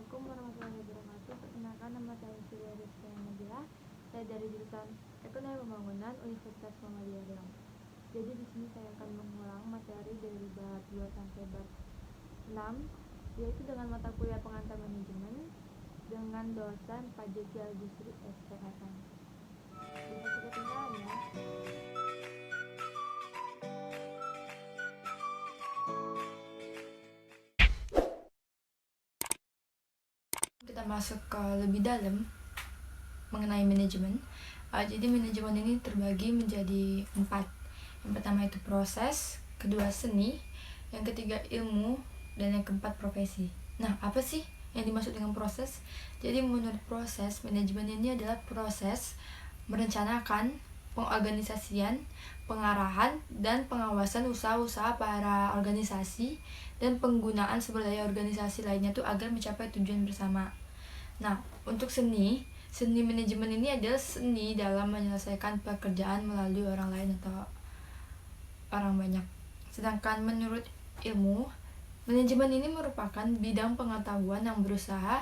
Assalamualaikum warahmatullahi wabarakatuh. Perkenalkan, nama saya Surya Rizky Nabila. Saya dari jurusan Ekonomi Pembangunan Universitas Muhammadiyah Riau. Jadi di sini saya akan mengulang materi dari bab 2 sampai bab 6, yaitu dengan mata kuliah pengantar manajemen dengan dosen Pak Jeki Al-Bisri SPFM. Bisa ketinggalan ya. Kita masuk ke lebih dalam mengenai manajemen. Jadi manajemen ini terbagi menjadi 4. Yang pertama itu proses, kedua seni, yang ketiga ilmu, dan yang keempat profesi. Nah, apa sih yang dimaksud dengan proses? Jadi menurut proses, manajemen ini adalah proses merencanakan, pengorganisasian, pengarahan, dan pengawasan usaha-usaha para organisasi dan penggunaan sumber daya organisasi lainnya tuh agar mencapai tujuan bersama. Nah, untuk seni manajemen ini adalah seni dalam menyelesaikan pekerjaan melalui orang lain atau orang banyak. Sedangkan menurut ilmu, manajemen ini merupakan bidang pengetahuan yang berusaha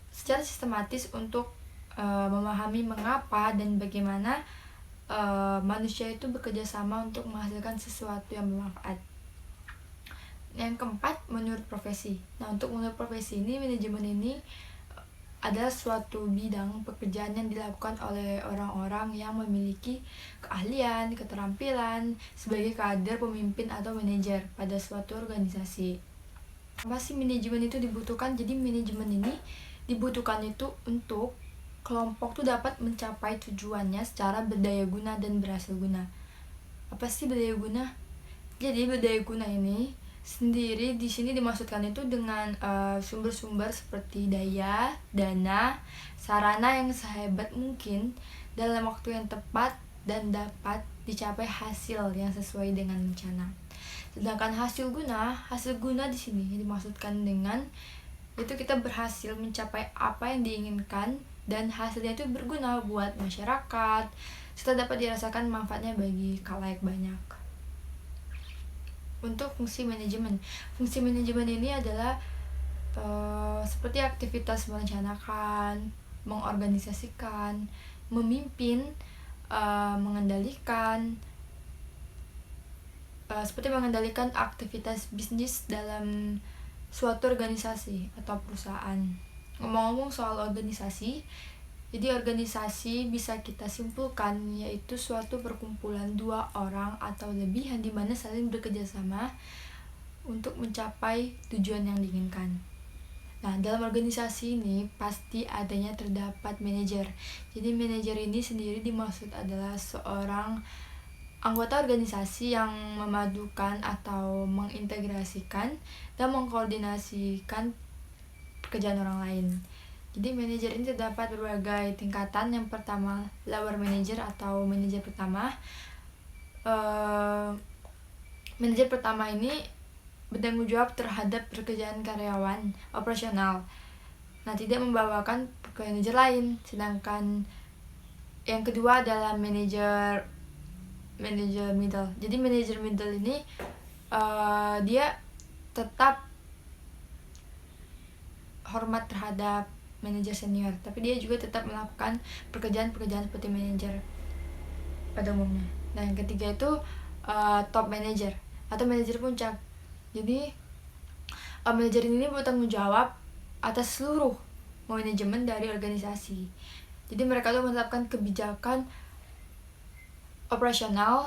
secara sistematis untuk memahami mengapa dan bagaimana manusia itu bekerja sama untuk menghasilkan sesuatu yang bermanfaat. Yang keempat, menurut profesi. Nah, untuk menurut profesi ini, manajemen ini adalah suatu bidang pekerjaan yang dilakukan oleh orang-orang yang memiliki keahlian, keterampilan sebagai kader, pemimpin, atau manajer pada suatu organisasi. Apa sih manajemen itu dibutuhkan? Jadi manajemen ini dibutuhkan itu untuk kelompok tuh dapat mencapai tujuannya secara berdaya guna dan berhasil guna. Apa sih berdaya guna? Jadi berdaya guna ini sendiri di sini dimaksudkan itu dengan sumber-sumber seperti daya, dana, sarana yang sehebat mungkin dalam waktu yang tepat dan dapat dicapai hasil yang sesuai dengan rencana. Sedangkan hasil guna di sini dimaksudkan dengan itu kita berhasil mencapai apa yang diinginkan dan hasilnya itu berguna buat masyarakat serta dapat dirasakan manfaatnya bagi khalayak banyak. Untuk fungsi manajemen ini adalah seperti aktivitas merencanakan, mengorganisasikan, memimpin, mengendalikan, seperti mengendalikan aktivitas bisnis dalam suatu organisasi atau perusahaan. Ngomong-ngomong soal organisasi, jadi organisasi bisa kita simpulkan yaitu suatu perkumpulan 2 orang atau lebih yang dimana saling bekerja sama untuk mencapai tujuan yang diinginkan. Nah, dalam organisasi ini pasti adanya terdapat manajer. Jadi manajer ini sendiri dimaksud adalah seorang anggota organisasi yang memadukan atau mengintegrasikan dan mengkoordinasikan pekerjaan orang lain. Jadi manajer ini terdapat berbagai tingkatan. Yang pertama, lower manager atau manajer pertama. Manajer pertama ini bertanggung jawab terhadap pekerjaan karyawan operasional. Nah, tidak membawakan ke manajer lain. Sedangkan yang kedua adalah manajer middle. Jadi manajer middle ini dia tetap hormat terhadap manajer senior, tapi dia juga tetap melakukan pekerjaan-pekerjaan seperti manajer pada umumnya. Dan yang ketiga itu top manager atau manajer puncak. Jadi manajer ini bertanggung jawab atas seluruh manajemen dari organisasi. Jadi mereka tuh menetapkan kebijakan operasional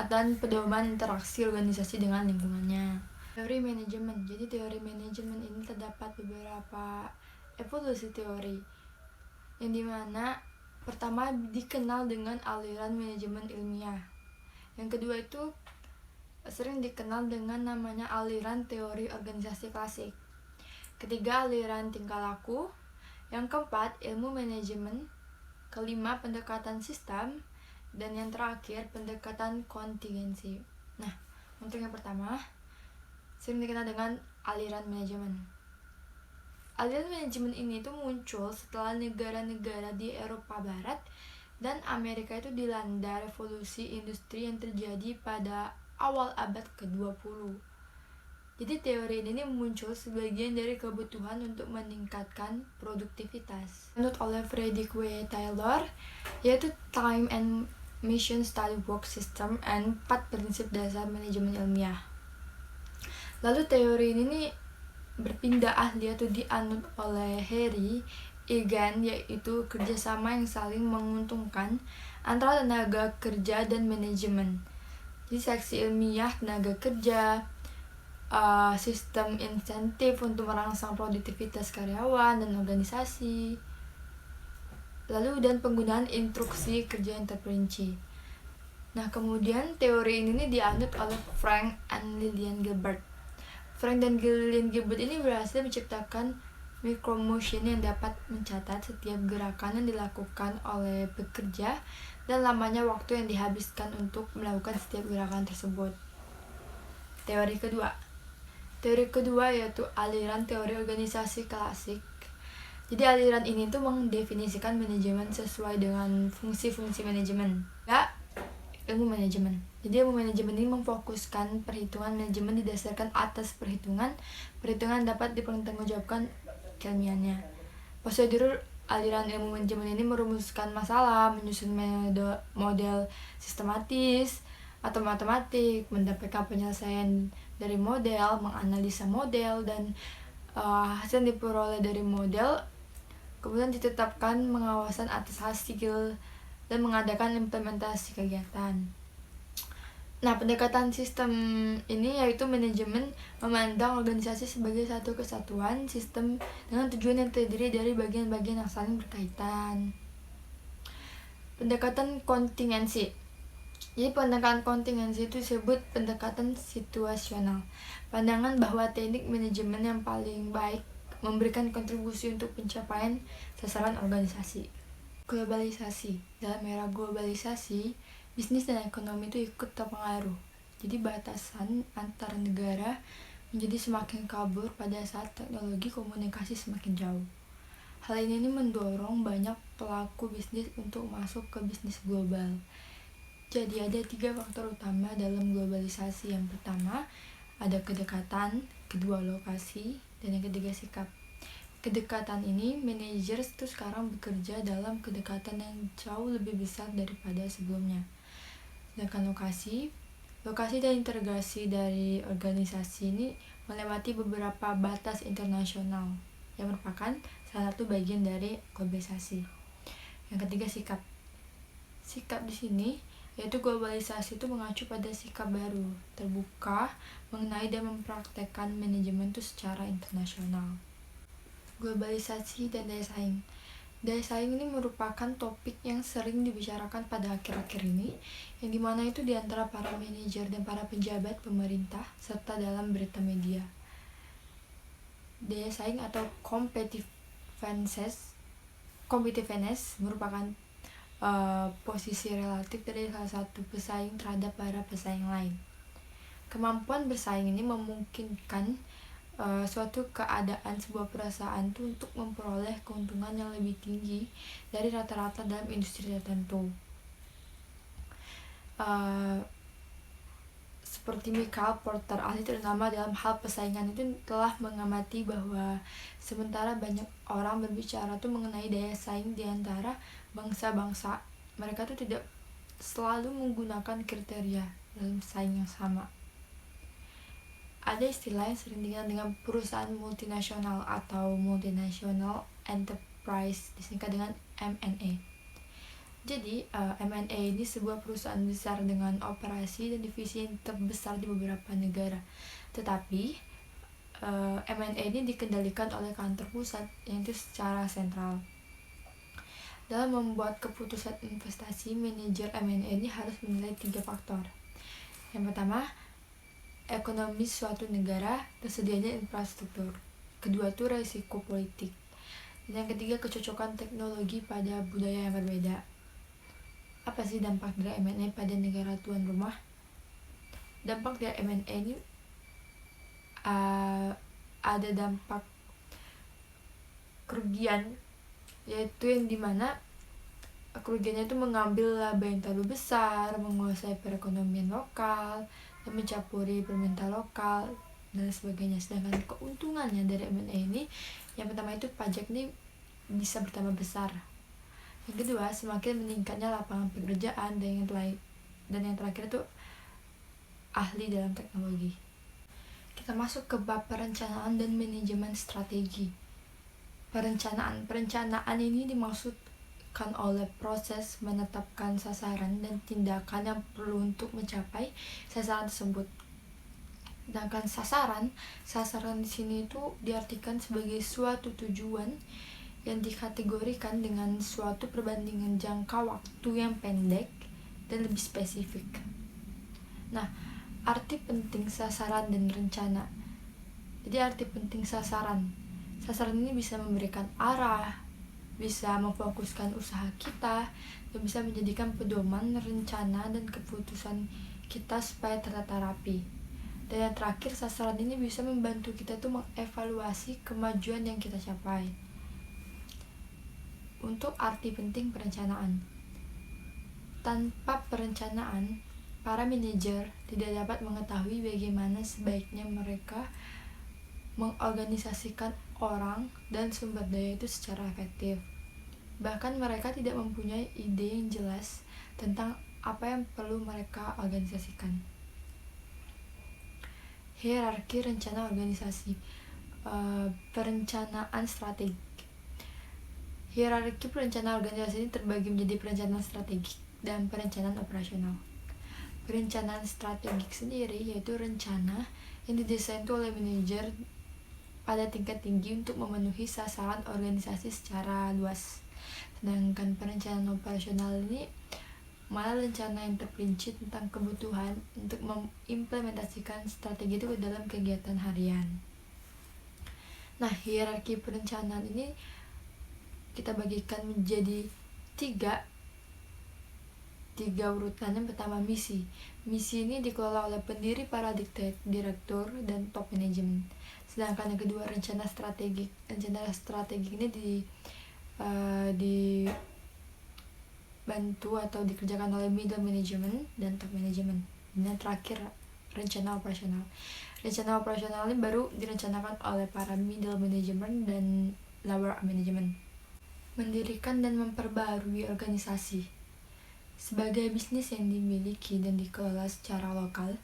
dan pedoman interaksi organisasi dengan lingkungannya. Teori manajemen. Jadi teori manajemen ini terdapat beberapa evolusi teori yang dimana pertama dikenal dengan aliran manajemen ilmiah. Yang kedua itu sering dikenal dengan namanya aliran teori organisasi klasik. Ketiga, aliran tingkah laku. Yang keempat, ilmu manajemen. Kelima, pendekatan sistem. Dan yang terakhir, pendekatan kontingensi. Nah, untuk yang pertama, sering dikenal dengan aliran manajemen. Aliran manajemen ini tuh muncul setelah negara-negara di Eropa Barat dan Amerika itu dilanda revolusi industri yang terjadi pada awal abad ke-20. Jadi teori ini muncul sebagian dari kebutuhan untuk meningkatkan produktivitas. Menurut oleh Frederick W. Taylor, yaitu Time and Mission Study Work System and 4 prinsip dasar manajemen ilmiah. Lalu teori ini nih berpindah ahli atau dianut oleh Harry Egan, yaitu kerjasama yang saling menguntungkan antara tenaga kerja dan manajemen. Jadi seksi ilmiah tenaga kerja, sistem insentif untuk merangsang produktivitas karyawan dan organisasi, lalu dan penggunaan instruksi kerja yang terperinci. Nah, kemudian teori ini dianut oleh Frank and Lillian Gilbert. Frank dan Lillian Gilbert ini berhasil menciptakan micromotion yang dapat mencatat setiap gerakan yang dilakukan oleh pekerja dan lamanya waktu yang dihabiskan untuk melakukan setiap gerakan tersebut. Teori kedua yaitu aliran teori organisasi klasik. Jadi aliran ini tuh mendefinisikan manajemen sesuai dengan fungsi-fungsi manajemen. Ilmu manajemen. Jadi ilmu manajemen ini memfokuskan perhitungan manajemen didasarkan atas perhitungan dapat dipertanggungjawabkan keilmiannya. Prosedur aliran ilmu manajemen ini merumuskan masalah, menyusun model sistematis atau matematik, mendapatkan penyelesaian dari model, menganalisa model, dan hasil yang diperoleh dari model kemudian ditetapkan pengawasan atas hasil dan mengadakan implementasi kegiatan. Nah, pendekatan sistem ini yaitu manajemen memandang organisasi sebagai satu kesatuan sistem dengan tujuan yang terdiri dari bagian-bagian yang saling berkaitan. Pendekatan kontingensi. Jadi pendekatan kontingensi itu disebut pendekatan situasional. Pandangan bahwa teknik manajemen yang paling baik memberikan kontribusi untuk pencapaian sasaran organisasi. Globalisasi. Dalam era globalisasi, bisnis dan ekonomi itu ikut terpengaruh. Jadi batasan antar negara menjadi semakin kabur pada saat teknologi komunikasi semakin jauh. Hal ini mendorong banyak pelaku bisnis untuk masuk ke bisnis global. Jadi ada 3 faktor utama dalam globalisasi. Yang pertama, ada kedekatan, kedua lokasi, dan yang ketiga sikap. Kedekatan ini, manajer itu sekarang bekerja dalam kedekatan yang jauh lebih besar daripada sebelumnya. Sedangkan lokasi dan integrasi dari organisasi ini melewati beberapa batas internasional yang merupakan salah satu bagian dari globalisasi. Yang ketiga, sikap. Sikap di sini yaitu globalisasi itu mengacu pada sikap baru, terbuka, mengenai dan mempraktekkan manajemen itu secara internasional. Globalisasi dan daya saing. Daya saing ini merupakan topik yang sering dibicarakan pada akhir-akhir ini, yang dimana itu diantara para manajer dan para pejabat pemerintah, serta dalam berita media. Daya saing atau competitiveness merupakan posisi relatif dari salah satu pesaing terhadap para pesaing lain. Kemampuan bersaing ini memungkinkan suatu keadaan sebuah perusahaan itu untuk memperoleh keuntungan yang lebih tinggi dari rata-rata dalam industri tertentu. Seperti Michael Porter, ahli ternama dalam hal persaingan, itu telah mengamati bahwa sementara banyak orang berbicara tuh mengenai daya saing di antara bangsa-bangsa, mereka tuh tidak selalu menggunakan kriteria dalam saing yang sama. Ada istilah yang sering dikenal dengan perusahaan multinasional atau multinational enterprise, disingkat dengan M&A. Jadi, M&A ini sebuah perusahaan besar dengan operasi dan divisi yang terbesar di beberapa negara. Tetapi, M&A ini dikendalikan oleh kantor pusat, yaitu secara sentral. Dalam membuat keputusan investasi, manajer M&A ini harus menilai 3 faktor. Yang pertama, ekonomi suatu negara, tersedianya infrastruktur. Kedua itu risiko politik. Dan yang ketiga, kecocokan teknologi pada budaya yang berbeda. Apa sih dampak dari M&A pada negara tuan rumah? Dampak dari M&A ini ada dampak kerugian, yaitu yang dimana kerugiannya itu mengambil laba yang terlalu besar, menguasai perekonomian lokal, dan mencampuri permintaan lokal, dan sebagainya. Sedangkan keuntungannya dari M&A ini, yang pertama itu pajak ini bisa bertambah besar. Yang kedua, semakin meningkatnya lapangan pekerjaan, dan yang terakhir itu ahli dalam teknologi. Kita masuk ke bab perencanaan dan manajemen strategi. Perencanaan ini dimaksudkan oleh proses menetapkan sasaran dan tindakan yang perlu untuk mencapai sasaran tersebut. Sedangkan sasaran di sini itu diartikan sebagai suatu tujuan yang dikategorikan dengan suatu perbandingan jangka waktu yang pendek dan lebih spesifik. Nah, arti penting sasaran dan rencana. Jadi arti penting sasaran ini bisa memberikan arah, bisa memfokuskan usaha kita, dan bisa menjadikan pedoman rencana dan keputusan kita supaya tertata rapi. Dan yang terakhir, sasaran ini bisa membantu kita tuh mengevaluasi kemajuan yang kita capai. Untuk arti penting perencanaan. Tanpa perencanaan, para manajer tidak dapat mengetahui bagaimana sebaiknya mereka mengorganisasikan orang dan sumber daya itu secara efektif. Bahkan mereka tidak mempunyai ide yang jelas tentang apa yang perlu mereka organisasikan. Hierarki rencana organisasi. Perencanaan strategi. Hierarki perencanaan organisasi ini terbagi menjadi perencanaan strategik dan perencanaan operasional. Perencanaan strategik sendiri yaitu rencana yang didesain oleh manajer pada tingkat tinggi untuk memenuhi sasaran organisasi secara luas. Sedangkan perencanaan operasional ini malah rencana yang terperinci tentang kebutuhan untuk mengimplementasikan strategi itu ke dalam kegiatan harian. Nah, hierarki perencanaan ini kita bagikan menjadi tiga urutan. Yang pertama, misi. Misi ini dikelola oleh pendiri, para direktur, dan top manajemen. Sedangkan yang kedua, rencana strategik. Rencana strategik ini dibantu atau dikerjakan oleh middle management dan top management. Dan yang terakhir, rencana operasional. Rencana operasional ini baru direncanakan oleh para middle management dan lower management. Mendirikan dan memperbarui organisasi. Sebagai bisnis yang dimiliki dan dikelola secara lokal,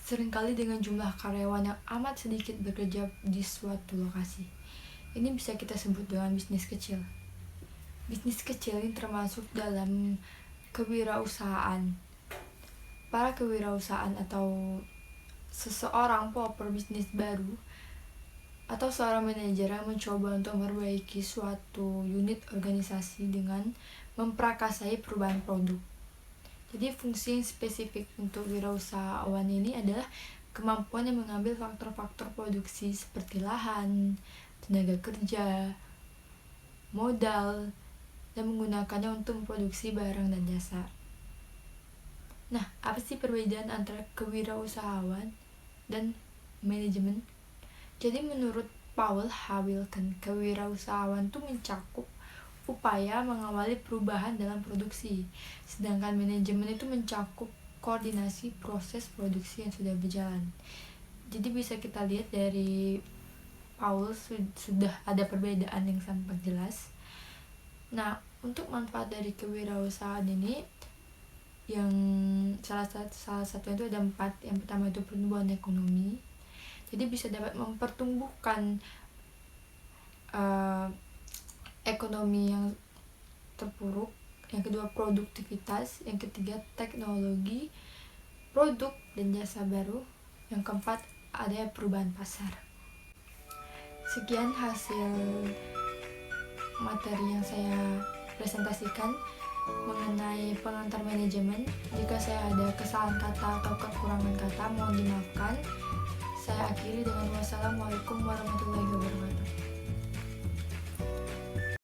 seringkali dengan jumlah karyawan yang amat sedikit bekerja di suatu lokasi. Ini bisa kita sebut dengan bisnis kecil. Bisnis kecil ini termasuk dalam kewirausahaan. Para kewirausahaan atau seseorang bisnis baru atau seorang manajer yang mencoba untuk memperbaiki suatu unit organisasi dengan memprakarsai perubahan produk. Jadi fungsi yang spesifik untuk wirausahawan ini adalah kemampuan yang mengambil faktor-faktor produksi seperti lahan, tenaga kerja, modal, dan menggunakannya untuk memproduksi barang dan jasa. Nah, apa sih perbedaan antara kewirausahaan dan manajemen? Jadi menurut Paul H. Wilken, kewirausahaan itu mencakup upaya mengawali perubahan dalam produksi, sedangkan manajemen itu mencakup koordinasi proses produksi yang sudah berjalan. Jadi bisa kita lihat dari Paul sudah ada perbedaan yang sangat jelas. Nah, untuk manfaat dari kewirausahaan ini yang salah satu itu ada 4. Yang pertama itu pertumbuhan ekonomi. Jadi bisa dapat mempertumbuhkan ekonomi yang terpuruk. Yang kedua, produktivitas. Yang ketiga, teknologi, produk dan jasa baru. Yang keempat, ada perubahan pasar. Sekian hasil materi yang saya presentasikan mengenai pengantar manajemen. Jika saya ada kesalahan kata atau kekurangan kata, mohon dimaafkan. Saya akhiri dengan wassalamualaikum warahmatullahi wabarakatuh.